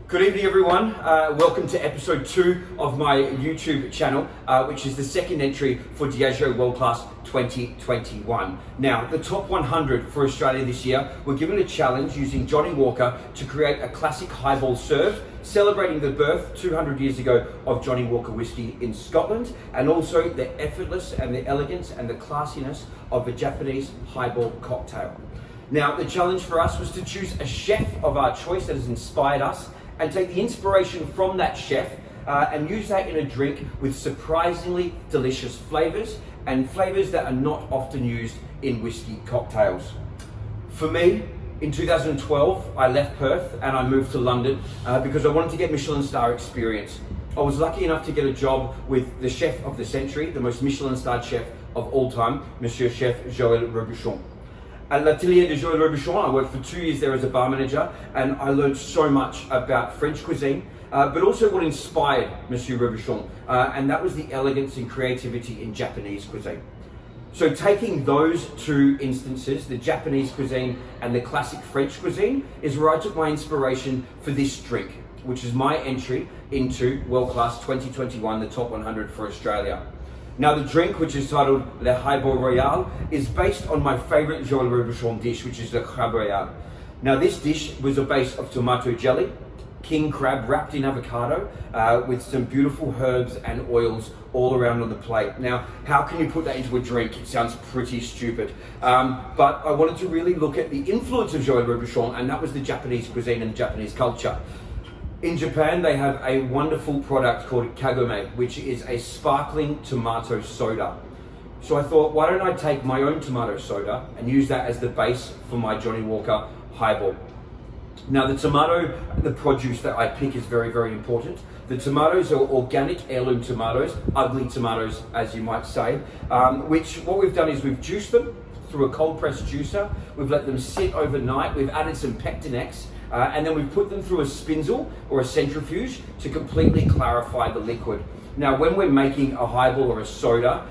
Good evening, everyone. Welcome to episode 2 of my YouTube channel, which is the second entry for Diageo World Class 2021. Now, the top 100 for Australia this year were given a challenge using Johnnie Walker to create a classic highball serve, celebrating the birth 200 years ago of Johnnie Walker whiskey in Scotland, and also the effortless and the elegance and the classiness of a Japanese highball cocktail. Now, the challenge for us was to choose a chef of our choice that has inspired us and take the inspiration from that chef and use that in a drink with surprisingly delicious flavors and flavors that are not often used in whiskey cocktails. For me, in 2012, I left Perth and I moved to London because I wanted to get Michelin star experience. I was lucky enough to get a job with the chef of the century, the most Michelin starred chef of all time, Monsieur Chef Joël Robuchon. At l'atelier de Joël Robuchon, I worked for 2 years there as a bar manager, and I learned so much about French cuisine, but also what inspired Monsieur Robuchon, and that was the elegance and creativity in Japanese cuisine. So taking those two instances, the Japanese cuisine and the classic French cuisine, is where I took my inspiration for this drink, which is my entry into World Class 2021, the top 100 for Australia. Now, the drink, which is titled Le Highball Royal, is based on my favorite Joël Robuchon dish, which is the Crab Royal. Now, this dish was a base of tomato jelly, king crab wrapped in avocado, with some beautiful herbs and oils all around on the plate. Now, how can you put that into a drink? It sounds pretty stupid. But I wanted to really look at the influence of Joël Robuchon, and that was the Japanese cuisine and the Japanese culture. In Japan, they have a wonderful product called kagome, which is a sparkling tomato soda. So I thought, why don't I take my own tomato soda and use that as the base for my Johnnie Walker highball. Now, the tomato, the produce that I pick is very, very important. The tomatoes are organic heirloom tomatoes, ugly tomatoes, as you might say, which what we've done is we've juiced them through a cold press juicer. We've let them sit overnight. We've added some Pectinex. And then we put them through a spinzel or a centrifuge to completely clarify the liquid. Now, when we're making a highball or a soda,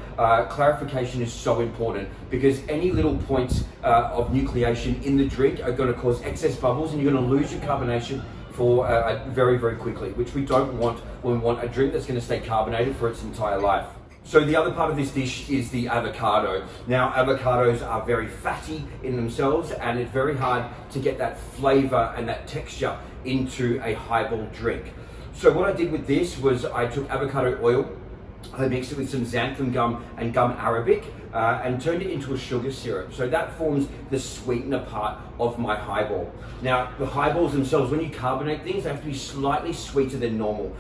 clarification is so important because any little points of nucleation in the drink are going to cause excess bubbles and you're going to lose your carbonation for very, very quickly, which we don't want when we want a drink that's going to stay carbonated for its entire life. So the other part of this dish is the avocado. Now, avocados are very fatty in themselves and it's very hard to get that flavor and that texture into a highball drink. So what I did with this was I took avocado oil, I mixed it with some xanthan gum and gum arabic and turned it into a sugar syrup. So that forms the sweetener part of my highball. Now, the highballs themselves, when you carbonate things, they have to be slightly sweeter than normal.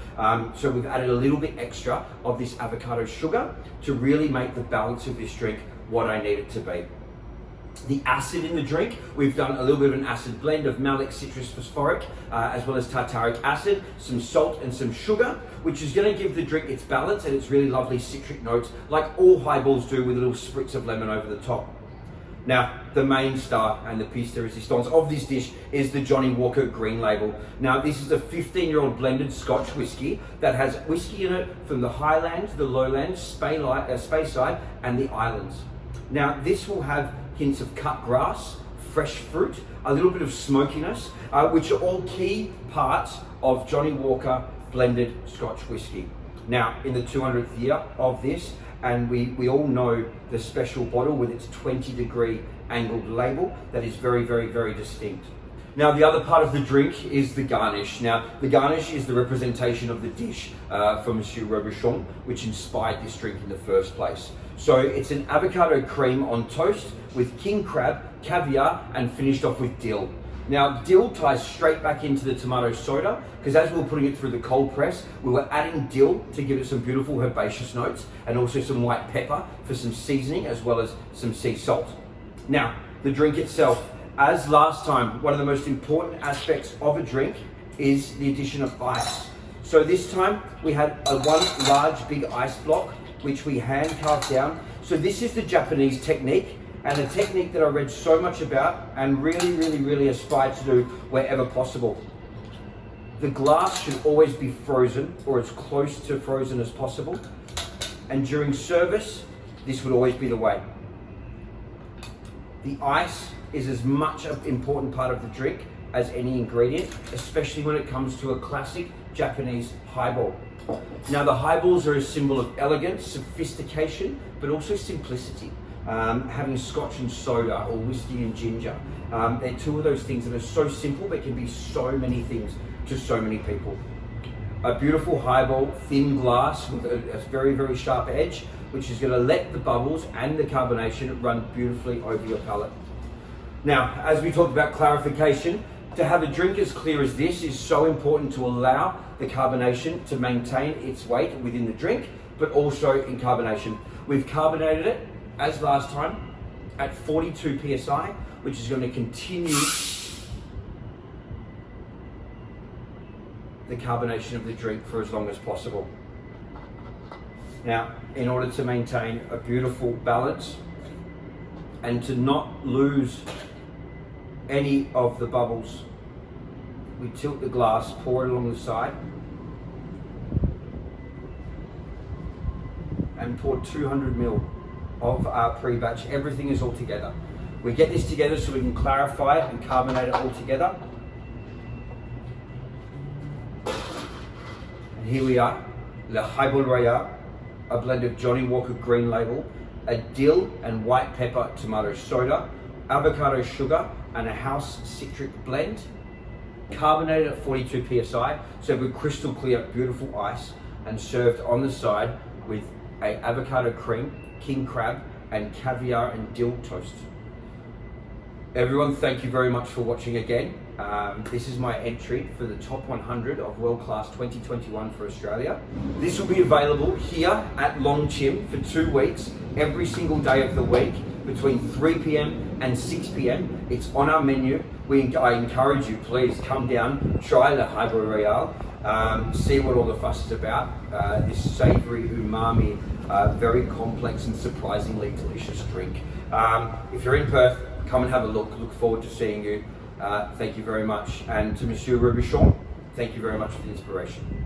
So we've added a little bit extra of this avocado sugar to really make the balance of this drink what I need it to be. The acid in the drink, we've done a little bit of an acid blend of malic citrus phosphoric, as well as tartaric acid, some salt and some sugar, which is going to give the drink its balance and its really lovely citric notes, like all highballs do, with a little spritz of lemon over the top. Now, the main star and the piece de resistance of this dish is the Johnnie Walker Green Label. Now, this is a 15-year-old blended Scotch whiskey that has whiskey in it from the Highlands, the Lowlands, Speyside, and the islands. Now, this will have hints of cut grass, fresh fruit, a little bit of smokiness, which are all key parts of Johnnie Walker blended Scotch whiskey. Now, in the 200th year of this, and we all know the special bottle with its 20-degree angled label that is very, very, very distinct. Now, the other part of the drink is the garnish. Now, the garnish is the representation of the dish from Monsieur Robuchon, which inspired this drink in the first place. So it's an avocado cream on toast with king crab, caviar, and finished off with dill. Now, dill ties straight back into the tomato soda because as we were putting it through the cold press, we were adding dill to give it some beautiful herbaceous notes and also some white pepper for some seasoning as well as some sea salt. Now, the drink itself, as last time, one of the most important aspects of a drink is the addition of ice. So this time we had one large big ice block which we hand carved down. So this is the Japanese technique, and a technique that I read so much about and really, really, really aspire to do wherever possible. The glass should always be frozen or as close to frozen as possible. And during service, this would always be the way. The ice is as much an important part of the drink as any ingredient, especially when it comes to a classic Japanese highball. Now the highballs are a symbol of elegance, sophistication, but also simplicity. Having scotch and soda or whiskey and ginger, they're two of those things that are so simple but can be so many things to so many people. A beautiful highball, thin glass with a very, very sharp edge, which is going to let the bubbles and the carbonation run beautifully over your palate. Now, as we talked about clarification, to have a drink as clear as this is so important to allow the carbonation to maintain its weight within the drink, but also in carbonation. We've carbonated it, as last time, at 42 psi, which is going to continue the carbonation of the drink for as long as possible. Now, in order to maintain a beautiful balance and to not lose any of the bubbles, we tilt the glass, pour it along the side, and pour 200 ml of our pre-batch. Everything is all together. We get this together so we can clarify it and carbonate it all together. And here we are, Le Highball Royale, a blend of Johnny Walker Green Label, a dill and white pepper tomato soda, avocado sugar, and a house citric blend. Carbonated at 42 psi, served with crystal clear, beautiful ice, and served on the side with a avocado cream, king crab, and caviar and dill toast. Everyone, thank you very much for watching again. This is my entry for the top 100 of World Class 2021 for Australia. This will be available here at Long Chim for 2 weeks, every single day of the week, between 3 p.m. and 6 p.m. It's on our menu. I encourage you, please come down, try the Highball Royale, see what all the fuss is about. This savory, umami, very complex and surprisingly delicious drink. If you're in Perth, come and have a look. Look forward to seeing you. Thank you very much. And to Monsieur Robuchon, thank you very much for the inspiration.